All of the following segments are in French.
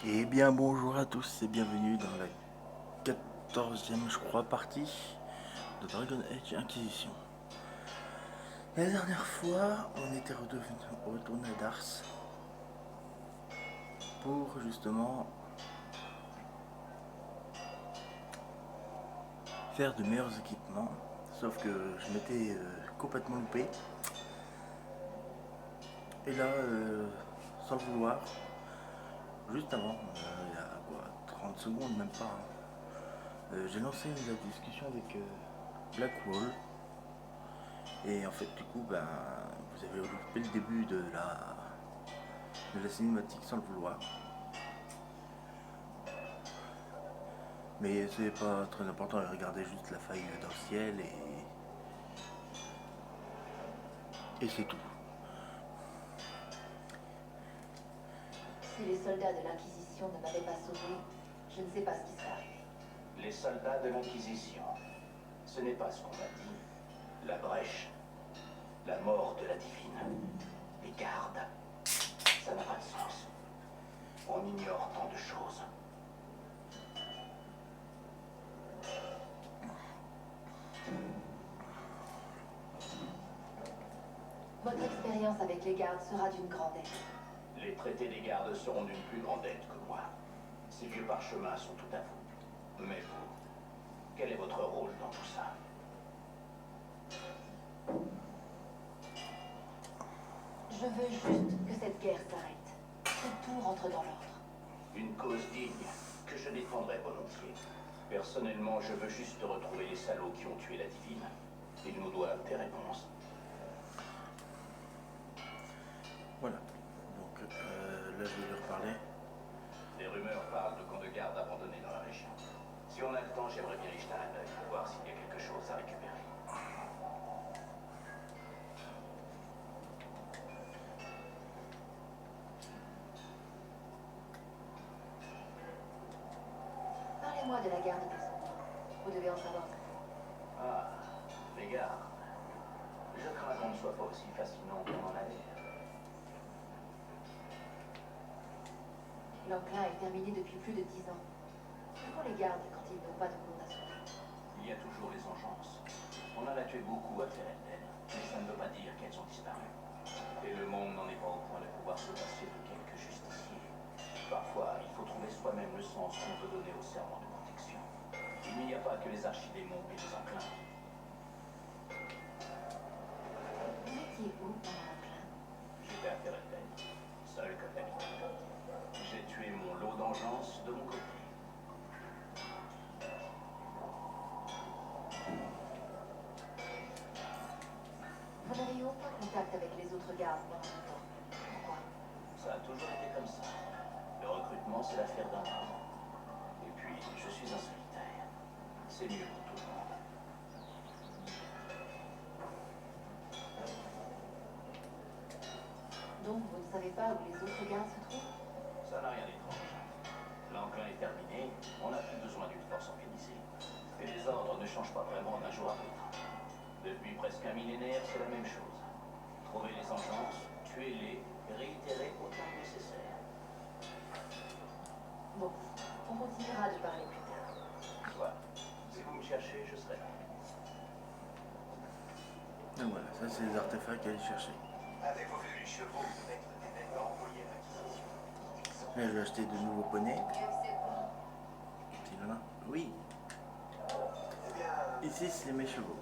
Eh bien bonjour à tous et bienvenue dans la 14e je crois partie de Dragon Age Inquisition. La dernière fois on était retourné à Dars pour justement faire de meilleurs équipements, sauf que je m'étais complètement loupé. Et là, sans le vouloir, juste avant, il y a quoi, 30 secondes même pas, j'ai lancé la discussion avec Blackwall. Et en fait, du coup, ben, vous avez loupé le début de la cinématique sans le vouloir. Mais c'est pas très important, regardez juste la faille dans le ciel et c'est tout. Si les soldats de l'Inquisition ne m'avaient pas sauvé, je ne sais pas ce qui serait arrivé. Les soldats de l'Inquisition. Ce n'est pas ce qu'on m'a dit. La brèche. La mort de la divine. Les gardes. Ça n'a pas de sens. On ignore tant de choses. Votre expérience avec les gardes sera d'une grande aide. Les traités des gardes seront d'une plus grande aide que moi. Ces vieux parchemins sont tout à vous. Mais vous, quel est votre rôle dans tout ça? Je veux juste que cette guerre s'arrête. Que tout rentre dans l'ordre. Une cause digne que je défendrai volontiers. Personnellement, je veux juste retrouver les salauds qui ont tué la divine. Ils nous doivent des réponses. Voilà. Donc là, je vais lui reparler. Des rumeurs parlent de camps de garde abandonnés dans la région. Si on a le temps, j'aimerais bien y jeter un œil pour voir s'il y a quelque chose à récupérer. Parlez-moi de la garde des sombres. Vous devez en savoir plus. Ah, les gardes. Je crains qu'on ne soit pas aussi fascinant qu'on en a l'air. L'enclin est terminé depuis plus de 10 ans. Que font les gardes quand ils n'ont pas de monde à sauver? Il y a toujours les engences. On en a tué beaucoup à Ferelden, mais ça ne veut pas dire qu'elles ont disparu. Et le monde n'en est pas au point de pouvoir se passer de quelques justiciers. Parfois, il faut trouver soi-même le sens qu'on veut donner au serment de protection. Il n'y a pas que les archidémons et les enclins. Vous étiez où pendant l'enclin? J'étais à Ferelden, seul comme d'habitude. J'ai tué mon lot d'engeance de mon côté. Vous n'avez eu aucun contact avec les autres gardes pendant longtemps. Pourquoi? Ça a toujours été comme ça. Le recrutement, c'est l'affaire d'un homme. Et puis, je suis un solitaire. C'est mieux pour tout le monde. Donc vous ne savez pas où les autres gardes se trouvent? Ça n'a rien d'étrange. L'enclin est terminé, on n'a plus besoin d'une force organisée. Et les ordres ne changent pas vraiment d'un jour à l'autre. Depuis presque un millénaire, c'est la même chose. Trouver les engences, tuer-les, réitérer autant que nécessaire. Bon, on continuera de parler plus tard. Soit. Si vous me cherchez, je serai là. Donc voilà, ça c'est les artefacts à aller chercher. Avec vos vieux chevaux, le maître des bêtes m'a envoyé à l'acquisition. Là, je vais acheter de nouveaux poneys. Petit là. Oui, Eh bien, ici c'est mes chevaux.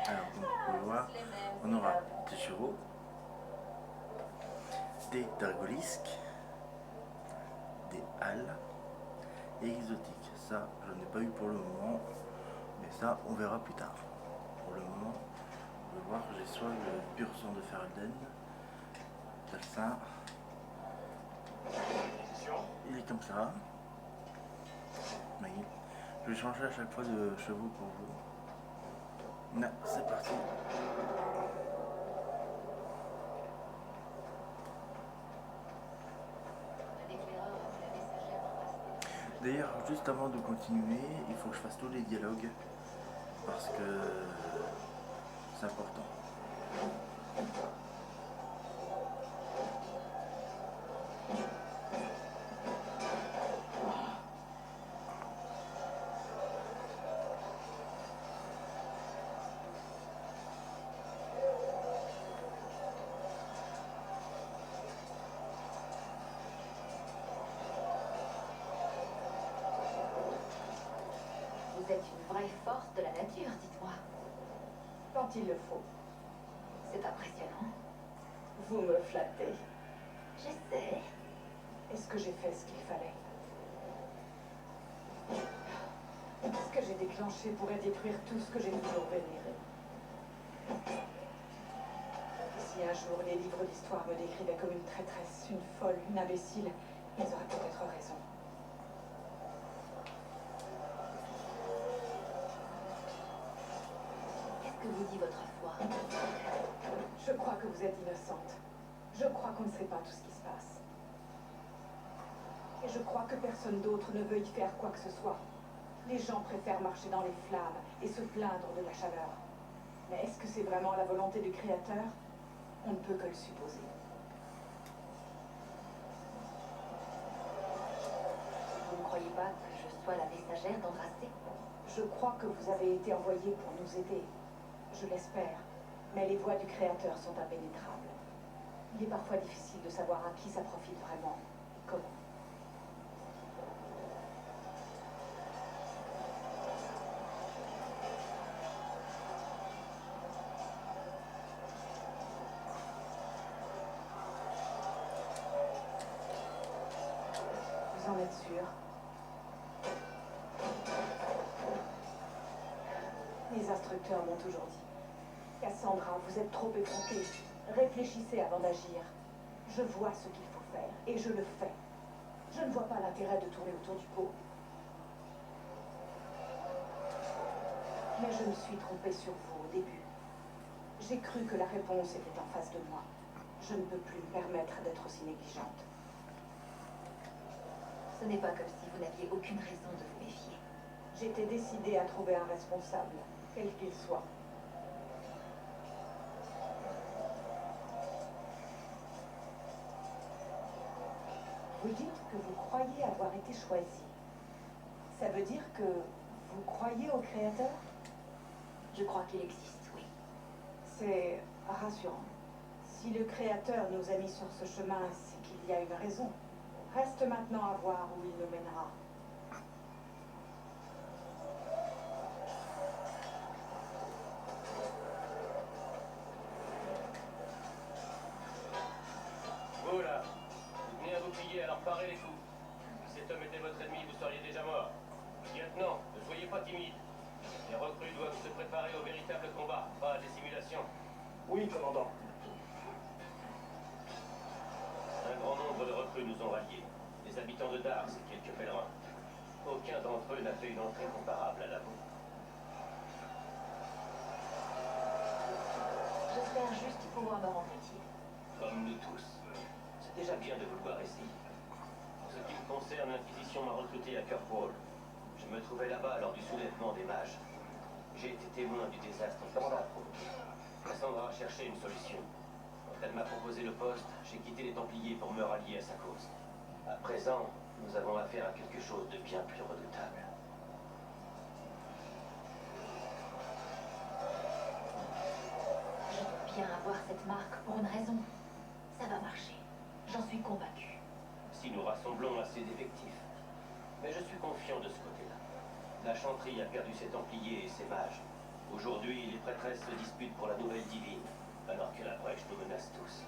Alors, comme vous pouvez voir, on aura des chevaux, des dargolisques, des halles et exotiques. Ça, je n'ai pas eu pour le moment, mais ça, on verra plus tard. Pour le moment, on va voir, j'ai soit le pur sang de Ferelden, ça, il est comme ça. Oui. Je vais changer à chaque fois de chevaux pour vous. Là, c'est parti. Un éclaireur a la messagère en D'ailleurs, juste avant de continuer, il faut que je fasse tous les dialogues parce que c'est important. Vous êtes une vraie force de la nature, dites-moi. Quand il le faut. C'est impressionnant. Vous me flattez. J'essaie. Est-ce que j'ai fait ce qu'il fallait? Est-ce que j'ai déclenché pourrait détruire tout ce que j'ai toujours vénéré? Si un jour les livres d'histoire me décrivaient comme une traîtresse, une folle, une imbécile, ils auraient peut-être raison. Qu'est-ce que vous dit votre foi? Je crois que vous êtes innocente. Je crois qu'on ne sait pas tout ce qui se passe. Et je crois que personne d'autre ne veut y faire quoi que ce soit. Les gens préfèrent marcher dans les flammes et se plaindre de la chaleur. Mais est-ce que c'est vraiment la volonté du Créateur? On ne peut que le supposer. Vous ne croyez pas que je sois la messagère d'Andrasté? Je crois que vous avez été envoyé pour nous aider. Je l'espère. Mais les voies du Créateur sont impénétrables. Il est parfois difficile de savoir à qui ça profite vraiment et comment. Vous en êtes sûr? Les instructeurs m'ont toujours dit. Cassandra, vous êtes trop effrontée. Réfléchissez avant d'agir. Je vois ce qu'il faut faire, et je le fais. Je ne vois pas l'intérêt de tourner autour du pot. Mais je me suis trompée sur vous au début. J'ai cru que la réponse était en face de moi. Je ne peux plus me permettre d'être aussi négligente. Ce n'est pas comme si vous n'aviez aucune raison de vous méfier. J'étais décidée à trouver un responsable, quel qu'il soit. Vous dites que vous croyez avoir été choisi. Ça veut dire que vous croyez au Créateur? Je crois qu'il existe, oui. C'est rassurant. Si le Créateur nous a mis sur ce chemin, c'est qu'il y a une raison. Reste maintenant à voir où il nous mènera. Vous là, vous venez à vous plier, alors parez les coups. Si cet homme était votre ennemi, vous seriez déjà mort. Lieutenant, ne soyez pas timide. Les recrues doivent se préparer au véritable combat, pas à des simulations. Oui, commandant. Un grand nombre de recrues nous ont ralliés. Des habitants de Dars et quelques pèlerins. Aucun d'entre eux n'a fait une entrée comparable à la vôtre. J'espère juste pouvoir me rendre utile. Comme nous tous. C'est déjà bien de vous voir ici. En ce qui me concerne, l'Inquisition m'a recruté à Kirkwall. Je me trouvais là-bas lors du soulèvement des mages. J'ai été témoin du désastre que ça a provoqué. Cassandra a cherché une solution. Quand elle m'a proposé le poste, j'ai quitté les Templiers pour me rallier à sa cause. À présent, nous avons affaire à quelque chose de bien plus redoutable. Je veux bien avoir cette marque pour une raison. Ça va marcher. J'en suis convaincue. Si nous rassemblons assez d'effectifs. Mais je suis confiant de ce côté-là. La Chantry a perdu ses Templiers et ses mages. Aujourd'hui, les prêtresses se disputent pour la nouvelle divine, alors que la brèche nous menace tous.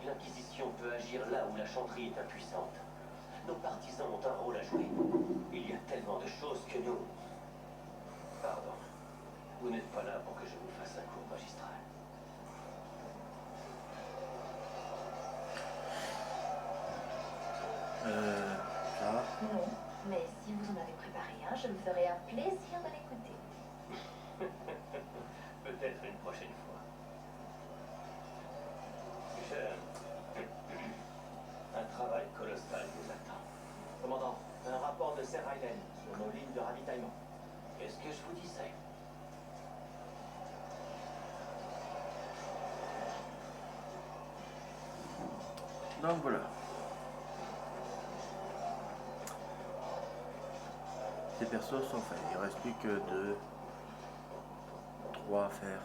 L'Inquisition peut agir là où la Chantry est impuissante. Nos partisans ont un rôle à jouer. Il y a tellement de choses que nous... Pardon. Vous n'êtes pas là pour que je vous fasse un cours magistral. Ça va? Non, mais si vous en avez préparé un, je me ferai un plaisir de l'écouter. Peut-être une prochaine fois. Un travail colossal nous attend. Commandant, un rapport de Sir Ryden sur nos lignes de ravitaillement. Qu'est-ce que je vous disais? Donc voilà. Ces persos sont faits. Il ne reste plus que 2, 3 à faire.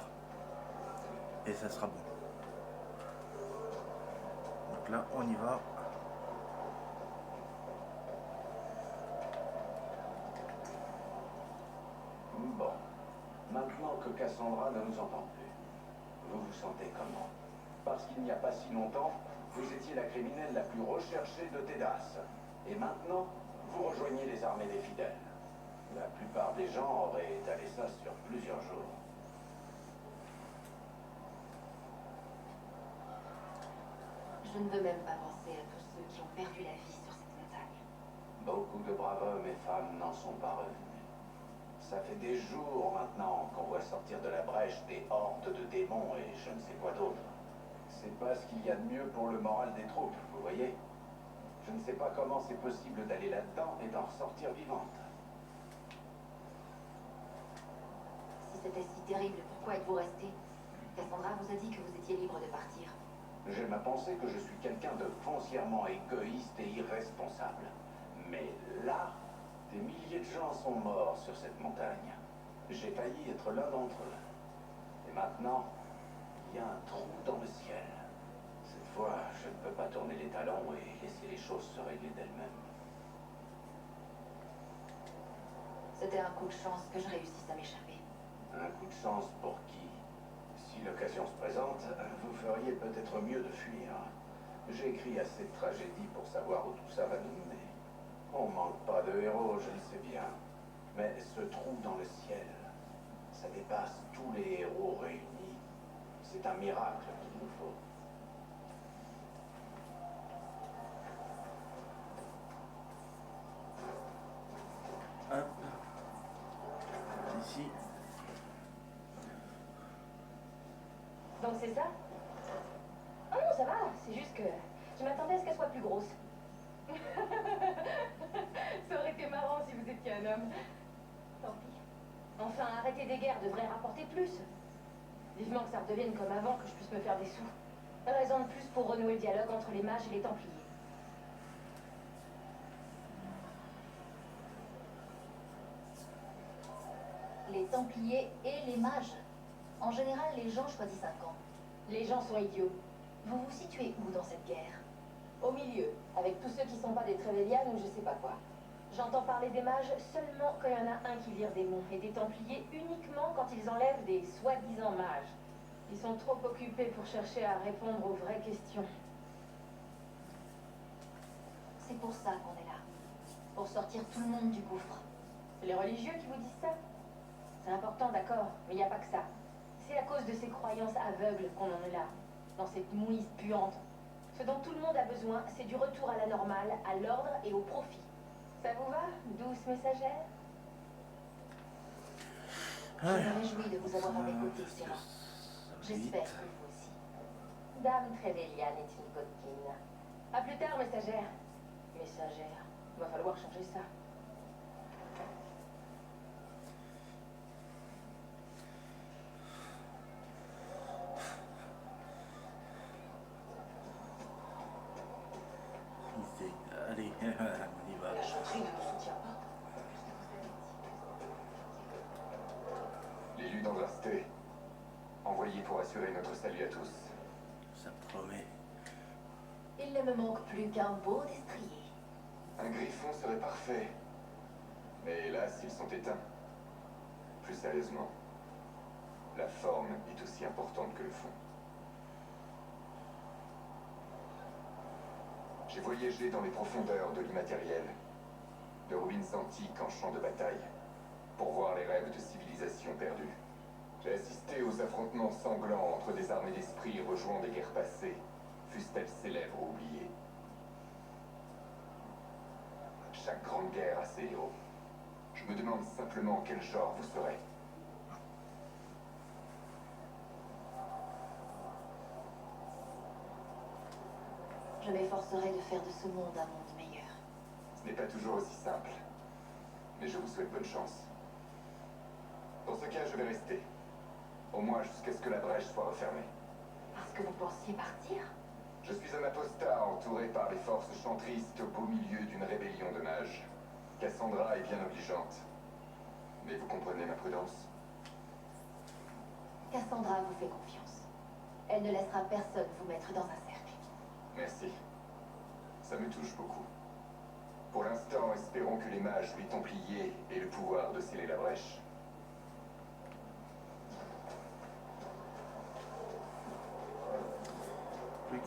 Et ça sera bon. Donc là, on y va. Cassandra ne nous entend plus. Vous vous sentez comment? Parce qu'il n'y a pas si longtemps, vous étiez la criminelle la plus recherchée de Tedas. Et maintenant, vous rejoignez les armées des fidèles. La plupart des gens auraient étalé ça sur plusieurs jours. Je ne veux même pas penser à tous ceux qui ont perdu la vie sur cette montagne. Beaucoup de braves hommes et femmes n'en sont pas revenus. Ça fait des jours maintenant qu'on voit sortir de la brèche des hordes de démons et je ne sais quoi d'autre. C'est pas ce qu'il y a de mieux pour le moral des troupes, vous voyez? Je ne sais pas comment c'est possible d'aller là-dedans et d'en ressortir vivante. Si c'était si terrible, pourquoi êtes-vous resté? Cassandra vous a dit que vous étiez libre de partir. J'aime à penser que je suis quelqu'un de foncièrement égoïste et irresponsable. Mais là, des milliers de gens sont morts sur cette montagne. J'ai failli être l'un d'entre eux. Et maintenant, il y a un trou dans le ciel. Cette fois, je ne peux pas tourner les talons et laisser les choses se régler d'elles-mêmes. C'était un coup de chance que je réussisse à m'échapper. Un coup de chance pour qui? Si l'occasion se présente, vous feriez peut-être mieux de fuir. J'ai écrit assez de tragédies pour savoir où tout ça va nous mener. On manque pas de héros, je le sais bien. Mais ce trou dans le ciel, ça dépasse tous les héros réunis. C'est un miracle qu'il nous faut. Hop. Ici. Donc c'est ça? Oh non, ça va, c'est juste que je m'attendais à ce qu'elle soit plus grosse. Ça aurait été marrant si vous étiez un homme. Tant pis. Enfin, arrêter des guerres devrait rapporter plus. Vivement que ça redevienne comme avant, que je puisse me faire des sous. Raison de plus pour renouer le dialogue entre les mages et les templiers. Les templiers et les mages. En général, les gens choisissent un camp. Les gens sont idiots. Vous vous situez où dans cette guerre? Au milieu, avec tous ceux qui sont pas des Trevelyan ou je sais pas quoi. J'entends parler des mages seulement quand il y en a un qui vire des démons et des templiers uniquement quand ils enlèvent des soi-disant mages. Ils sont trop occupés pour chercher à répondre aux vraies questions. C'est pour ça qu'on est là. Pour sortir tout le monde du gouffre. C'est les religieux qui vous disent ça? C'est important, d'accord, mais il n'y a pas que ça. C'est à cause de ces croyances aveugles qu'on en est là, dans cette mouise puante. Ce dont tout le monde a besoin, c'est du retour à la normale, à l'ordre et au profit. Ça vous va, douce messagère? Je me réjouis de vous avoir à mes côtés, Sarah. J'espère que vous aussi. Dame Trevelyan est une coquine. À plus tard, messagère. Messagère. Va falloir changer ça. Ici. Allez, on y va. La chanterie ne nous soutient pas. L'élu d'Andrasté, envoyé pour assurer notre salut à tous. Ça promet. Il ne me manque plus qu'un beau destrier. Un griffon serait parfait. Mais hélas, ils sont éteints. Plus sérieusement, la forme est aussi importante que le fond. J'ai voyagé dans les profondeurs de l'immatériel, de ruines antiques en champ de bataille, pour voir les rêves de civilisation perdus. J'ai assisté aux affrontements sanglants entre des armées d'esprits rejoints des guerres passées, fussent-elles célèbres ou oubliées. Chaque grande guerre a ses héros. Je me demande simplement quel genre vous serez. Je m'efforcerai de faire de ce monde un monde meilleur. Ce n'est pas toujours aussi simple, mais je vous souhaite bonne chance. Dans ce cas, je vais rester. Au moins jusqu'à ce que la brèche soit refermée. Parce que vous pensiez partir? Je suis un apostat entouré par les forces chantristes au beau milieu d'une rébellion de mages. Cassandra est bien obligeante. Mais vous comprenez ma prudence? Cassandra vous fait confiance. Elle ne laissera personne vous mettre dans un cercle. Merci. Ça me touche beaucoup. Pour l'instant, espérons que les mages ou les templiers aient le pouvoir de sceller la brèche.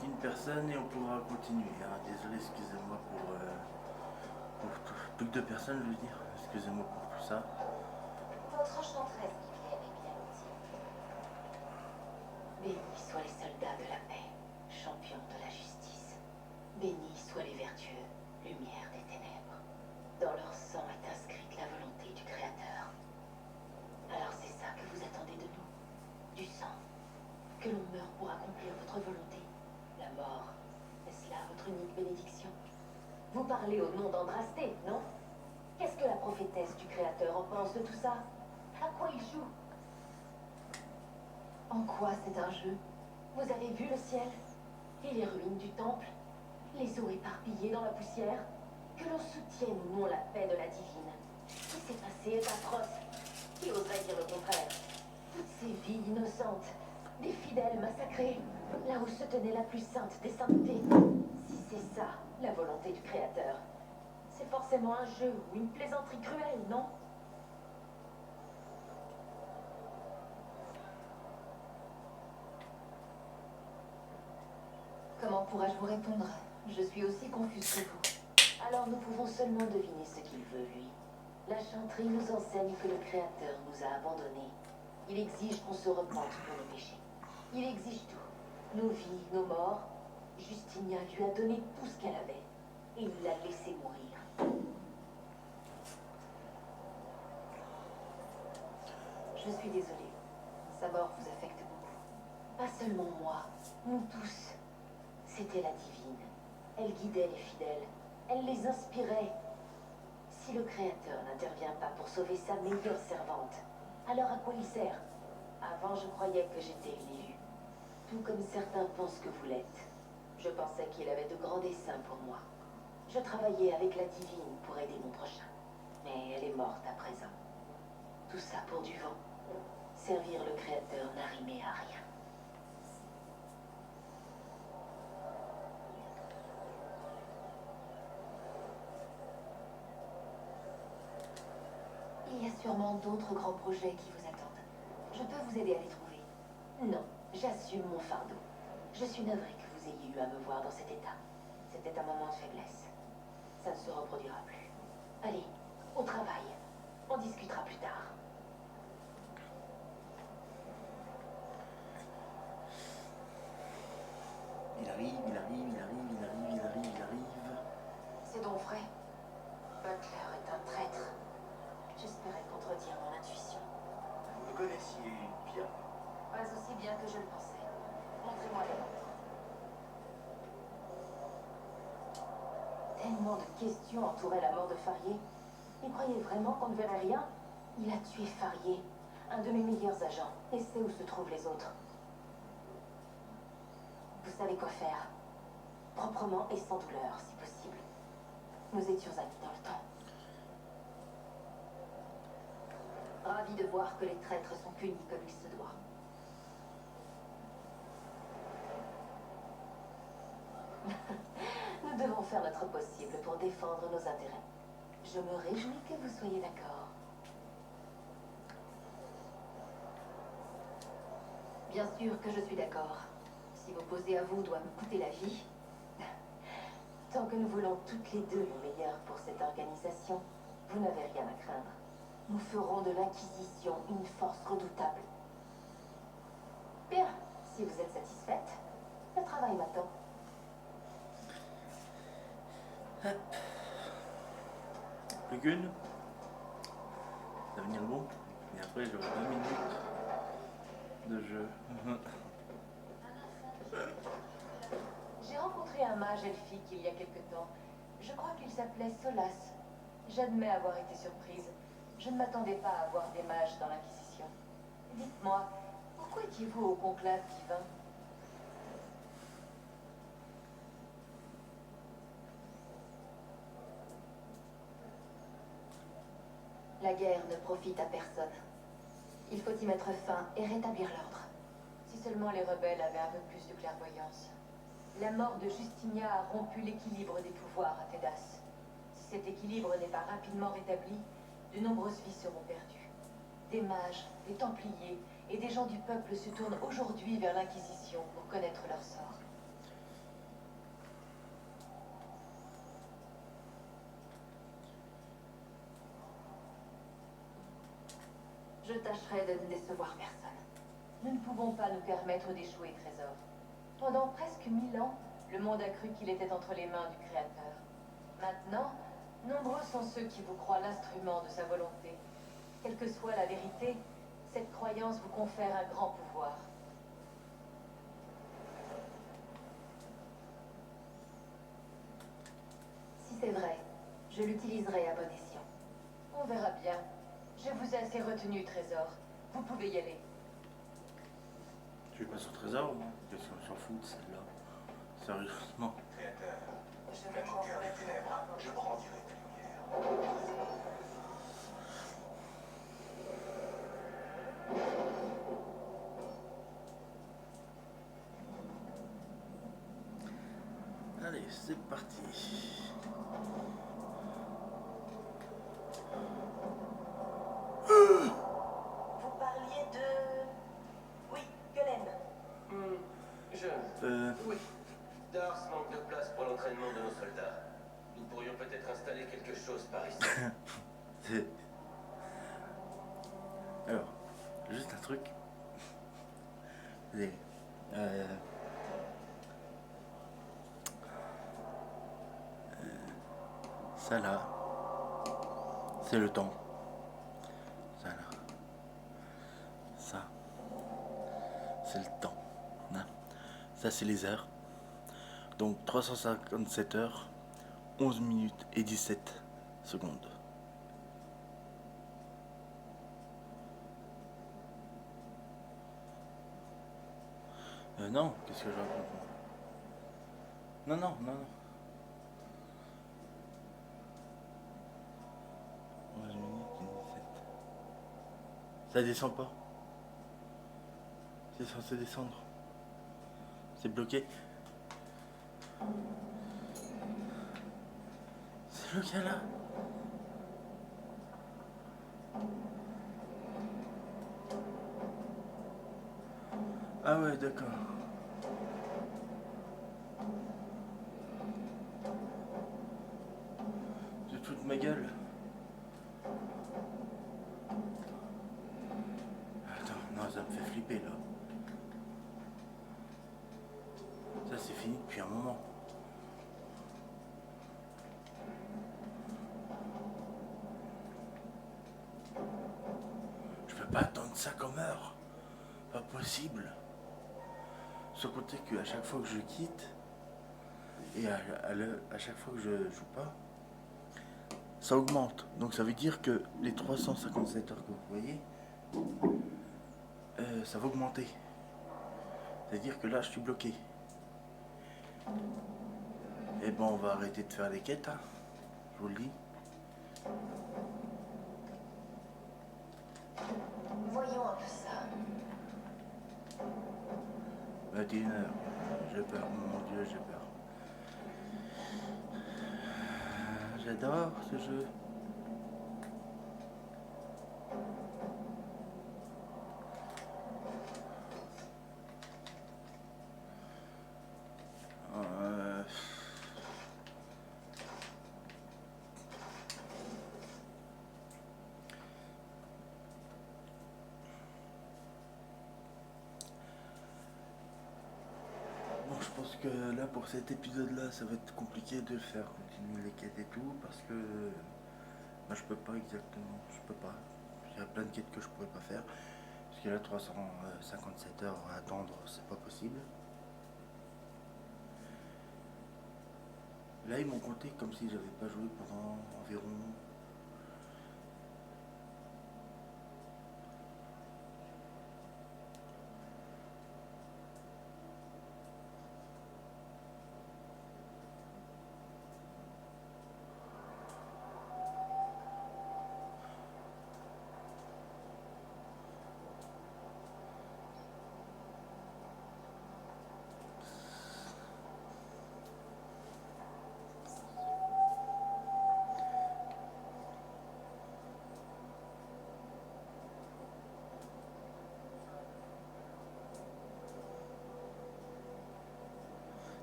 qu'une personne et on pourra continuer. Hein. Désolé, excusez-moi pour plus que 2 personnes, je veux dire. Excusez-moi pour tout ça. Votre enchanteresse Vivienne est bien lotie. Bénis soient les soldats de la paix, champions de la justice. Bénis soient les vertueux, lumière des ténèbres. Dans leur sang est inscrite la volonté du Créateur. Alors c'est ça que vous attendez de nous? Du sang? Que l'on meure pour accomplir votre volonté? La mort, est-ce là votre unique bénédiction? Vous parlez au nom d'Andrasté, non? Qu'est-ce que la prophétesse du Créateur en pense de tout ça? À quoi il joue? En quoi c'est un jeu? Vous avez vu le ciel? Et les ruines du temple? Les eaux éparpillées dans la poussière? Que l'on soutienne ou non la paix de la divine. Ce qui s'est passé est atroce. Qui oserait dire le contraire? Toutes ces vies innocentes, des fidèles massacrés, là où se tenait la plus sainte des saintetés. Si c'est ça, la volonté du Créateur, c'est forcément un jeu ou une plaisanterie cruelle, non? Comment pourrais-je vous répondre? Je suis aussi confuse que vous. Alors nous pouvons seulement deviner ce qu'il veut, lui. La chanterie nous enseigne que le Créateur nous a abandonnés. Il exige qu'on se repente pour nos péchés. Il exige tout. Nos vies, nos morts. Justinia lui a donné tout ce qu'elle avait. Et il l'a laissé mourir. Je suis désolée. Sa mort vous affecte beaucoup. Pas seulement moi, nous tous. C'était la divine. Elle guidait les fidèles. Elle les inspirait. Si le Créateur n'intervient pas pour sauver sa meilleure servante, alors à quoi il sert? Avant, je croyais que j'étais une élue. Tout comme certains pensent que vous l'êtes. Je pensais qu'il avait de grands desseins pour moi. Je travaillais avec la divine pour aider mon prochain. Mais elle est morte à présent. Tout ça pour du vent. Servir le Créateur n'a rimé à rien. Il y a sûrement d'autres grands projets qui vous attendent. Je peux vous aider à les trouver. Non, j'assume mon fardeau. Je suis navrée que vous ayez eu à me voir dans cet état. C'était un moment de faiblesse. Ça ne se reproduira plus. Allez, au travail. On discutera plus tard. Il arrive. C'est donc vrai. Butler est un traître. J'espérais contredire mon intuition. Vous me connaissiez bien. Pas aussi bien que je le pensais. Montrez-moi les noms. Tellement de questions entouraient la mort de Farier. Il croyait vraiment qu'on ne verrait rien? Il a tué Farier, un de mes meilleurs agents, et sait où se trouvent les autres. Vous savez quoi faire. Proprement et sans douleur, si possible. Nous étions amis dans le temps. Ravi de voir que les traîtres sont punis comme il se doit. Nous devons faire notre possible pour défendre nos intérêts. Je me réjouis que vous soyez d'accord. Bien sûr que je suis d'accord. Si m'opposer à vous doit me coûter la vie. Tant que nous voulons toutes les deux le meilleur pour cette organisation, vous n'avez rien à craindre. Nous ferons de l'Inquisition une force redoutable. Bien, si vous êtes satisfaite, le travail m'attend. Plus qu'une. Ça va venir bon. Et après, j'aurai 2 minutes de jeu. J'ai rencontré un mage elfique il y a quelque temps. Je crois qu'il s'appelait Solas. J'admets avoir été surprise. Je ne m'attendais pas à voir des mages dans l'Inquisition. Dites-moi, pourquoi étiez-vous au conclave divin? La guerre ne profite à personne. Il faut y mettre fin et rétablir l'ordre. Si seulement les rebelles avaient un peu plus de clairvoyance. La mort de Justinia a rompu l'équilibre des pouvoirs à Tedas. Si cet équilibre n'est pas rapidement rétabli, de nombreuses vies seront perdues. Des mages, des templiers et des gens du peuple se tournent aujourd'hui vers l'Inquisition pour connaître leur sort. Je tâcherai de ne décevoir personne. Nous ne pouvons pas nous permettre d'échouer, Trésor. Pendant presque 1000 ans, le monde a cru qu'il était entre les mains du Créateur. Maintenant, nombreux sont ceux qui vous croient l'instrument de sa volonté. Quelle que soit la vérité, cette croyance vous confère un grand pouvoir. Si c'est vrai, je l'utiliserai à bon escient. On verra bien. Je vous ai assez retenu, Trésor. Vous pouvez y aller. Tu veux pas son trésor ou non? Qu'est-ce qu'on s'en fout de celle-là? Sérieusement. Créateur, même au cœur des ténèbres, je brandirai ta lumière. Allez, c'est parti. Vous parliez de... Oui, Gulen. Oui. Dars manque de place pour l'entraînement de nos soldats. Nous pourrions peut-être installer quelque chose par ici. C'est- Alors, juste un truc. Vous avez, ça là, c'est le temps. Ça là, ça, c'est le temps. Hein. Ça, c'est les heures. Donc 357 heures, 11 minutes et 17 secondes. Non, qu'est-ce que je raconte? Non, non, non, non. 11 minutes et 17. Ça descend pas. C'est censé descendre. C'est bloqué. C'est lequel là? Ah ouais, d'accord. De toute ma gueule. Attends, non, ça me fait flipper là. Ça c'est fini depuis un moment. Je peux pas attendre ça comme heure. Pas possible. Sans compter qu'à chaque fois que je quitte, et à chaque fois que je joue pas, ça augmente. Donc ça veut dire que les 357 heures que vous voyez, ça va augmenter. C'est-à-dire que là, je suis bloqué. Et bon, on va arrêter de faire les quêtes, hein. Je vous le dis. Voyons un peu ça. 21h. J'ai peur, mon Dieu, j'ai peur. J'adore ce jeu. Bon, je pense que là, pour cet épisode-là, ça va être compliqué de faire continuer les quêtes et tout, parce que moi, je peux pas exactement, je peux pas. Il y a plein de quêtes que je pourrais pas faire, parce que là, 357 heures à attendre, c'est pas possible. Là, ils m'ont compté comme si j'avais pas joué pendant environ...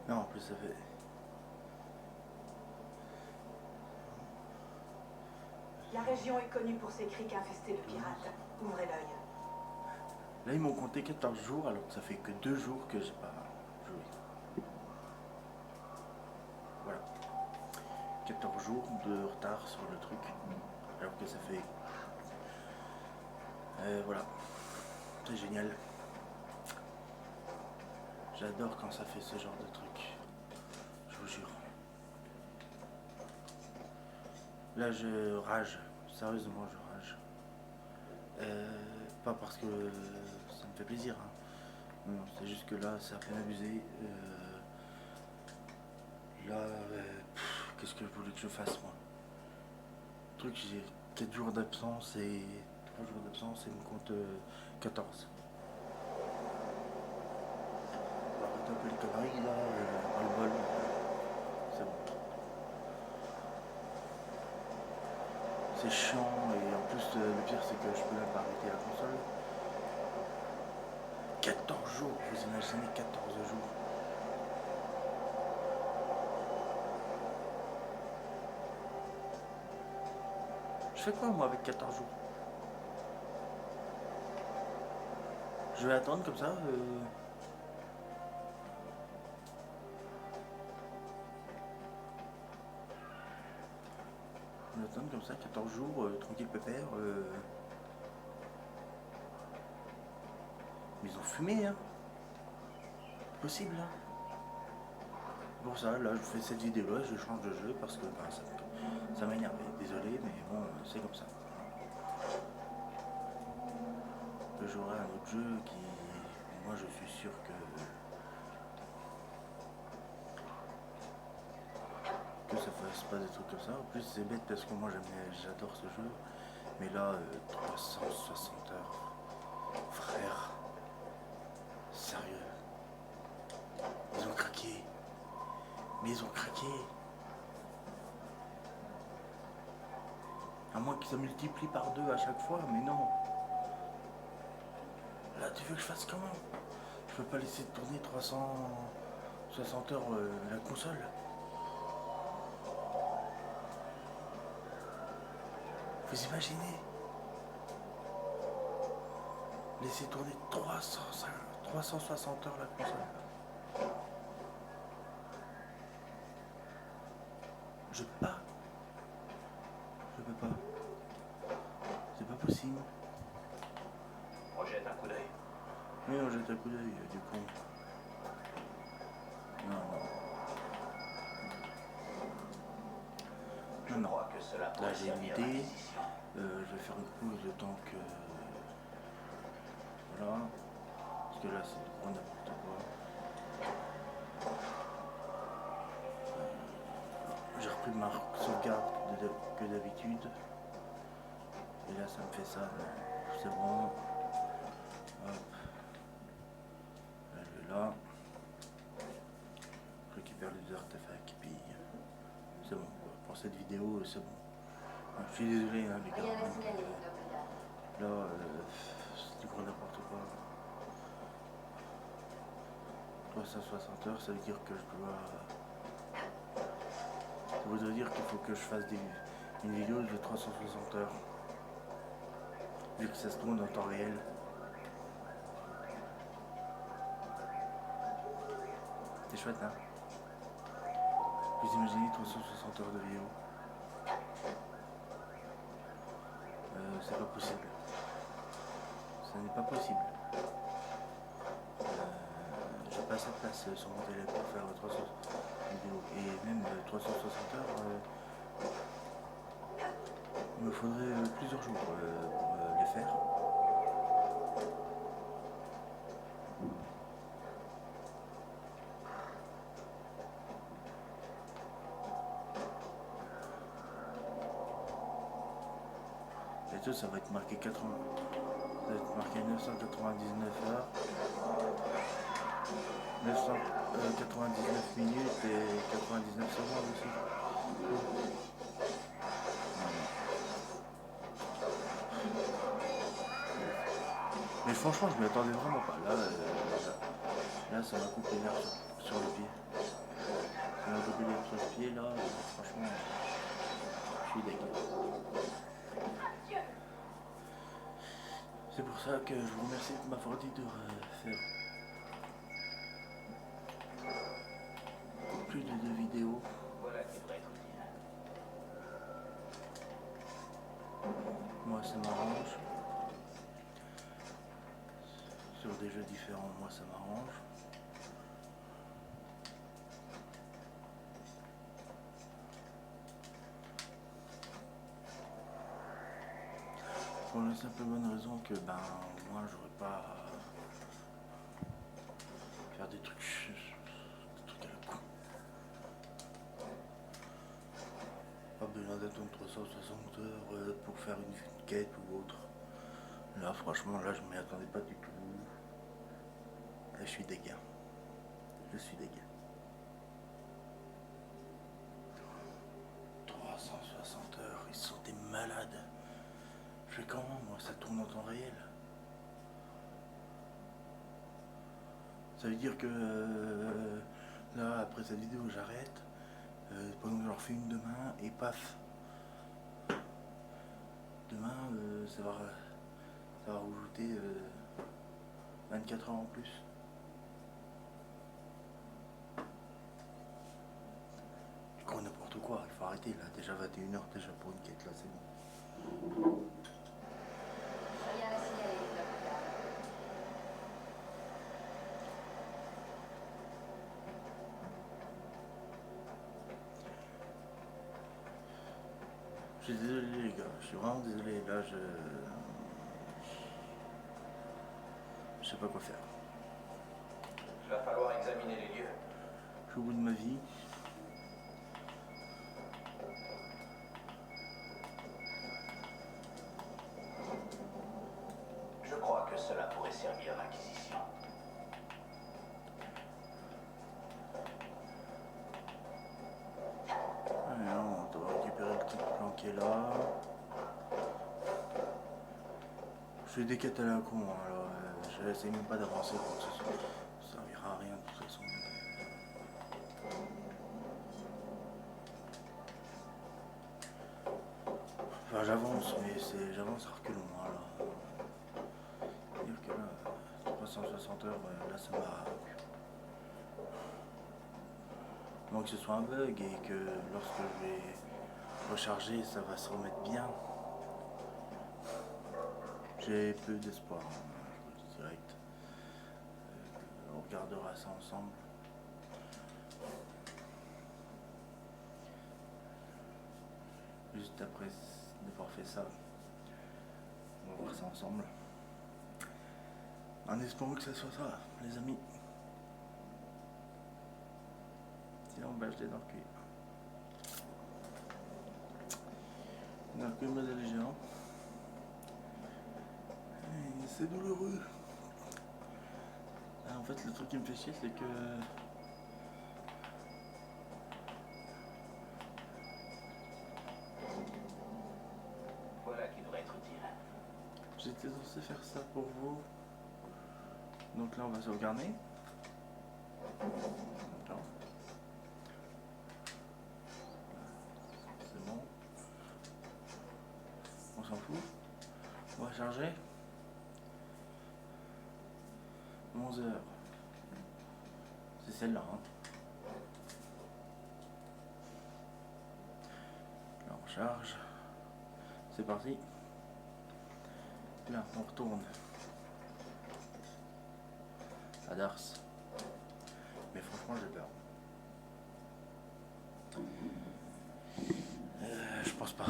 Non, en plus, ça fait... La région est connue pour ses criques infestées de pirates. Ouvrez l'œil. Là, ils m'ont compté 14 jours, alors que ça fait que 2 jours que j'ai pas joué. Voilà. 14 jours de retard sur le truc, alors que ça fait... voilà. C'est génial. J'adore quand ça fait ce genre de truc. Je vous jure. Là, je rage. Sérieusement, je rage. Pas parce que ça me fait plaisir. Hein. Non, c'est juste que là, c'est à peine abusé. Là, qu'est-ce que je voulais que je fasse, moi? Le truc, j'ai 4 jours d'absence et 3 jours d'absence et il me compte 14. On va arrêter un peu les conneries, là, par le bol. C'est bon. C'est chiant et en plus le pire c'est que je peux même pas arrêter la console. 14 jours, vous imaginez 14 jours. Je fais quoi moi avec 14 jours? Je vais attendre comme ça On attend comme ça 14 jours, tranquille pépère. Mais ils ont fumé, hein. Possible, hein. Pour ça, là, je fais cette vidéo-là, je change de jeu parce que bah, ça m'a énervé. Désolé, mais bon, c'est comme ça. Je jouerai à un autre jeu qui, moi, je suis sûr que ça fasse pas des trucs comme ça. En plus, c'est bête parce que moi, j'adore ce jeu. Mais là, 360 heures. Frère. Sérieux. Ils ont craqué. Mais ils ont craqué. À moins que ça multiplie par 2 à chaque fois, mais non. Là, tu veux que je fasse comment? Je peux pas laisser tourner 360 heures la console. Vous imaginez? Laisser tourner 360 heures la console. Je peux pas. Je peux pas. C'est pas possible. Rejette un coup d'œil. Oui, on jette un coup d'œil, du coup. Non. Je crois que cela Là, pourrait j'ai une servir idée. l'acquisition. Je vais faire une pause le temps que... Voilà. Parce que là, c'est trop n'importe quoi. J'ai repris ma sauvegarde que d'habitude. Et là, ça me fait ça. C'est bon. Hop. Là, je vais là. Je récupère les artefacts. Puis c'est bon. Quoi. Pour cette vidéo, c'est bon. Je suis désolé, hein, les gars. Rien à signaler, Docteur. Là, c'est du gros n'importe quoi. 360 heures, ça veut dire que je dois... Ça voudrait dire qu'il faut que je fasse une vidéo de 360 heures. Vu que ça se tourne en temps réel. C'est chouette, hein? Vous imaginez 360 heures de vidéo? C'est pas possible. Ça n'est pas possible. J'ai pas assez de place sur mon télé pour faire 360 vidéos. Et même 360 heures, il me faudrait plusieurs jours pour les faire. Et tout, ça va être marqué 80. Ça va être marqué 999 heures. 999 minutes et 99 secondes aussi. Mais franchement, je m'y attendais vraiment pas. Là, ça m'a coupé l'air sur le pied. Ça m'a coupé l'air sur le pied, là. Franchement, je suis dégueu. C'est pour ça que je vous remercie de m'avoir dit de faire plus de 2 vidéos. Voilà qui devrait être utile. Moi ça m'arrange. Sur des jeux différents, moi ça m'arrange. Pour la simple bonne raison que moi j'aurais pas à faire des trucs à la con. Pas besoin d'attendre 360 heures pour faire une quête ou autre. Là franchement là je m'y attendais pas du tout. Là, je suis dégueu. Je suis dégueu. 360 heures, ils sont des malades. Je fais comment moi, ça tourne en temps réel. Ça veut dire que là après cette vidéo j'arrête. Pendant que je leur fais une demain et paf. Demain ça va rajouter 24 heures en plus. Je crois n'importe quoi, il faut arrêter là, déjà 21 h déjà pour une quête là, c'est bon. Rien à signaler, docteur. Je suis désolé les gars, je suis vraiment désolé, là je sais pas quoi faire. Il va falloir examiner les lieux. Je suis au bout de ma vie. Je crois que cela pourrait servir l'acquisition. Alors, on doit récupérer le truc planqué là. Je fais des quêtes à la con, alors je n'essaie même pas d'avancer pour que ce soit. Ça servira à rien de toute façon. Enfin j'avance, mais j'avance à reculons là. C'est-à-dire que là, 360 heures, là ça m'a. Donc que ce soit un bug et que lorsque je vais recharger, ça va se remettre bien. J'ai peu d'espoir, hein, je vous le dis direct. On regardera ça ensemble. Juste après d'avoir fait ça, on va voir ça ensemble. En espérant que ça soit ça, les amis. Sinon, je l'ai dans le cul. Dans le cul modèle géant. Et c'est douloureux. En fait, le truc qui me fait chier, c'est que Voilà qui devrait être utile. j'étais censé faire ça pour vous. Donc là, on va sauvegarder. Attends. C'est bon. On s'en fout. On va charger. 11 heures. C'est celle-là. Hein. Là, on charge. C'est parti. Là, on retourne à Dars. Mais franchement, j'ai peur. Je pense pas.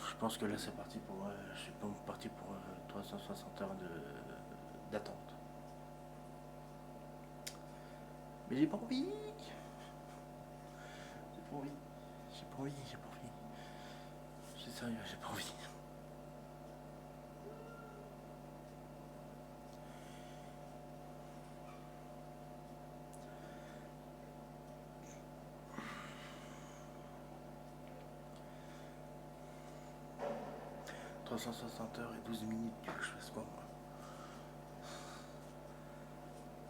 Je pense que là, c'est parti pour. Je suis pas parti pour 360 heures d'attente. Mais j'ai pas envie. J'ai pas envie. J'ai pas envie. J'ai pas envie. Je suis sérieux, j'ai pas envie. « 360 heures et 12 minutes, tu veux que je fasse quoi moi?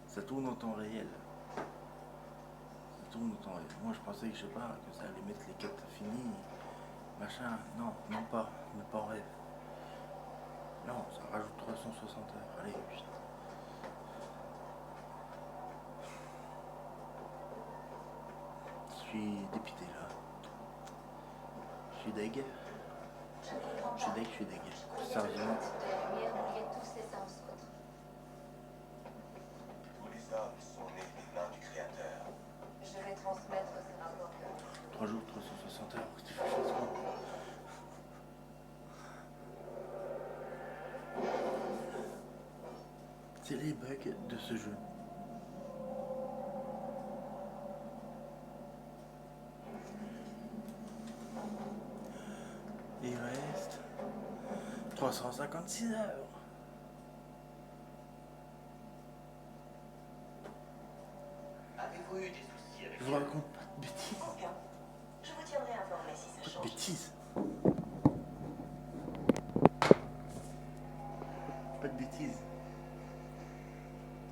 Ça tourne en temps réel. Ça tourne en temps réel. Moi je pensais que je sais pas, que ça allait mettre les quêtes finies, machin. Non, non pas, mais pas en rêve. Non, ça rajoute 360 heures. Allez, putain. Je suis dépité là. Je suis deg. Je comprends Je suis pas. deg, je suis deg. Je croyais que Sérieusement. les de la lumière oubliaient tous les sens autres. Tous les hommes sont nés des mains du Créateur. Je vais transmettre ces rapports. 3 jours, 360 heures. C'est difficile. C'est les bugs de ce jeu. Il reste 356 heures. Avez-vous eu des soucis avec Je vous raconte pas de bêtises. Aucun. Je vous tiendrai informé si ça Pas de change. bêtises. Pas de bêtises.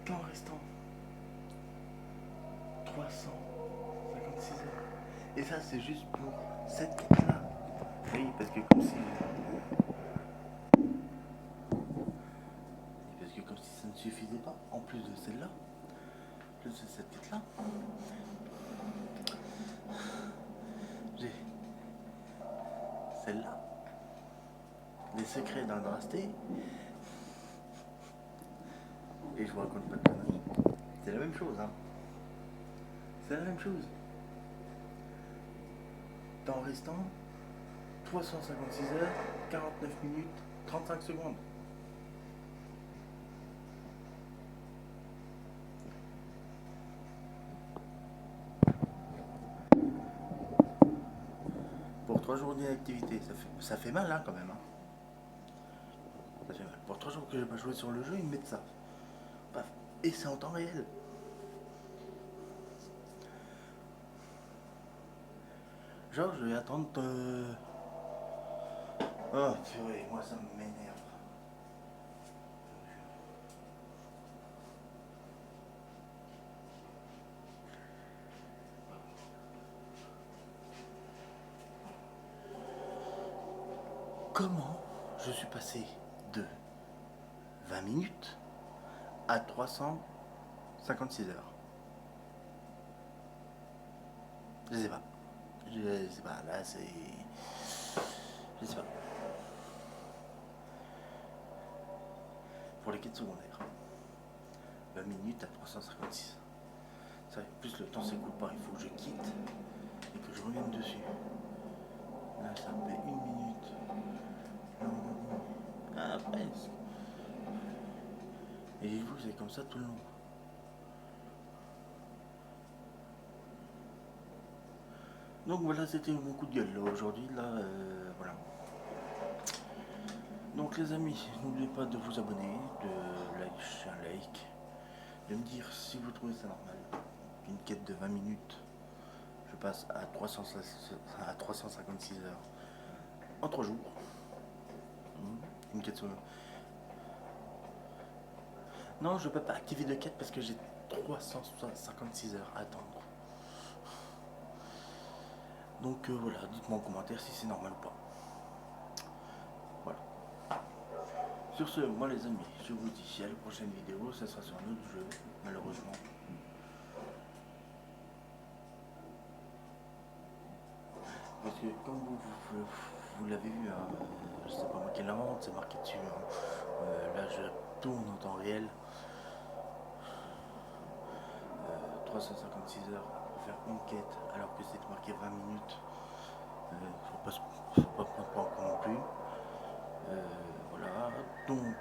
Qu'en restant 356 heures. Et ça, c'est juste pour cette quête-là. Oui, parce que comme si. Parce que comme si ça ne suffisait pas, en plus de celle-là, plus de cette quête-là, j'ai celle-là, les secrets d'Andrasté, et je vous raconte pas de conneries. C'est la même chose, hein. C'est la même chose. Temps restant 356 heures, 49 minutes, 35 secondes. Pour 3 jours d'inactivité, ça fait mal hein, quand même. Hein. Ça fait mal. Pour 3 jours que j'ai pas joué sur le jeu, ils me mettent ça. Paf. Et c'est en temps réel. Genre, je vais attendre. Oh, purée, moi ça m'énerve. Comment je suis passé de 20 minutes à 356 heures? Je sais pas. Je sais pas, là c'est... Je sais pas. Pour les quêtes secondaires. 20 minutes à 356. Ça, plus le temps s'écoule pas, il faut que je quitte et que je revienne dessus. Là ça me fait 1 minute. Ah presque. Et j'ai vu que c'est comme ça tout le long. Donc voilà, c'était mon coup de gueule là aujourd'hui, là, voilà. Donc les amis, n'oubliez pas de vous abonner, de lâcher un like, de me dire si vous trouvez ça normal. Une quête de 20 minutes, je passe à 356 heures en 3 jours. Une quête sur... Non, je peux pas activer de quête parce que j'ai 356 heures à attendre. Donc voilà, dites-moi en commentaire si c'est normal ou pas. Voilà. Sur ce, moi les amis, je vous dis à la prochaine vidéo, ça sera sur un autre jeu, malheureusement. Parce que comme vous l'avez vu, hein, je sais pas moi quelle invente, c'est marqué dessus. Hein. Là je tourne en temps réel. 356 heures pour faire une quête alors que c'est marqué 20 minutes. Faut pas prendre pour un con non plus. Voilà. Donc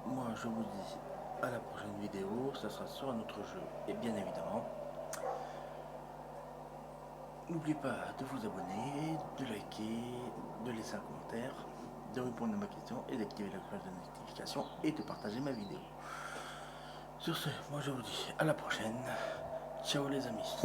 moi je vous dis à la prochaine vidéo, ça sera sur un autre jeu et bien évidemment. N'oubliez pas de vous abonner, de liker, de laisser un commentaire, de répondre à ma question et d'activer la cloche de notification et de partager ma vidéo. Sur ce, moi je vous dis à la prochaine. Ciao les amis.